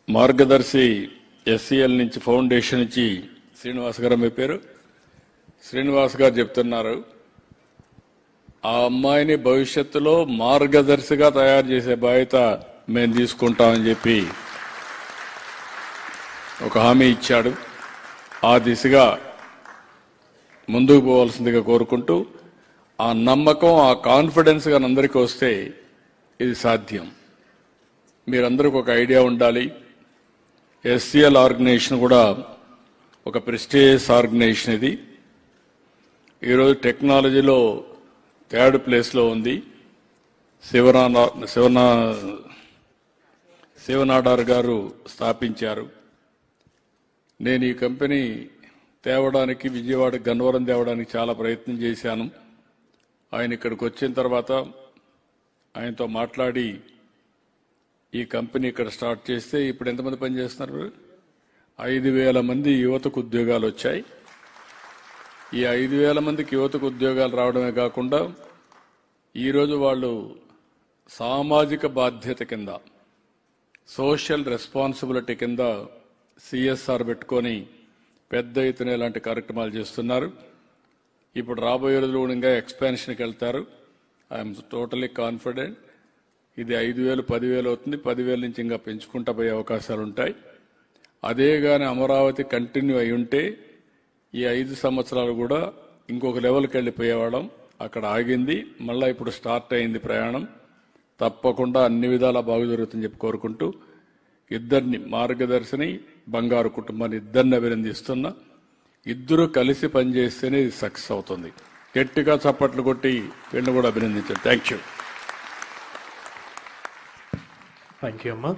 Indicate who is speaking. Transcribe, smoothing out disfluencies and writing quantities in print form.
Speaker 1: మార్గదర్శి SCL నుంచి foundation నుంచి శ్రీనివాస్ గారు మీ పేరు శ్రీనివాస్ గారు చెప్తున్నారు ఆ అమ్మాయిని భవిష్యత్తులో మార్గదర్శిగా తయారు చేసే బాధ్యత మేము తీసుకుంటామని చెప్పి ఒక హామీ ఇచ్చాడు. ఆ దిశగా ముందుకు పోవాల్సిందిగా కోరుకుంటూ ఆ నమ్మకం ఆ కాన్ఫిడెన్స్ గా అందరికీ వస్తే ఇది సాధ్యం. మీరందరికీ ఒక ఐడియా ఉండాలి. ఎస్సీఎల్ ఆర్గనైజేషన్ కూడా ఒక ప్రెస్టీజియస్ ఆర్గనైజేషన్. ఇది ఈరోజు టెక్నాలజీలో థర్డ్ ప్లేస్లో ఉంది. శివనాడార్ గారు స్థాపించారు. నేను ఈ కంపెనీ తేవడానికి విజయవాడ గన్నవరం తేవడానికి చాలా ప్రయత్నం చేశాను. ఆయన ఇక్కడికి వచ్చిన తర్వాత ఆయనతో మాట్లాడి ఈ కంపెనీ ఇక్కడ స్టార్ట్ చేస్తే ఇప్పుడు ఎంతమంది పనిచేస్తున్నారు? 5,000 మంది యువతకు ఉద్యోగాలు వచ్చాయి. ఈ 5,000 మందికి యువతకు ఉద్యోగాలు రావడమే కాకుండా ఈరోజు వాళ్ళు సామాజిక బాధ్యత కింద సోషల్ రెస్పాన్సిబిలిటీ కింద సిఎస్ఆర్ పెట్టుకొని పెద్ద ఎత్తున ఇలాంటి కార్యక్రమాలు చేస్తున్నారు. ఇప్పుడు రాబోయే రోజులు ఇంకా ఎక్స్పాన్షన్కి వెళ్తారు. I'm totally confident. ఇది 5,000 10,000 అవుతుంది. 10,000 నుంచి ఇంకా పెంచుకుంటా పోయే అవకాశాలు ఉంటాయి. అదే కానీ అమరావతి కంటిన్యూ అయి ఉంటే ఈ 5 సంవత్సరాలు కూడా ఇంకొక లెవెల్కి వెళ్ళిపోయేవాళ్ళం. అక్కడ ఆగింది, మళ్ళీ ఇప్పుడు స్టార్ట్ అయింది ప్రయాణం. తప్పకుండా అన్ని విధాలా బాగు జరుగుతుందని చెప్పి కోరుకుంటూ ఇద్దరిని మార్గదర్శిని బంగారు కుటుంబాన్ని ఇద్దరిని అభినందిస్తున్నా. ఇద్దరు కలిసి పనిచేస్తేనే ఇది సక్సెస్ అవుతుంది. గట్టిగా చప్పట్లు కొట్టి వీళ్ళని కూడా అభినందించారు. Thank you.
Speaker 2: థ్యాంక్ యూ అమ్మా.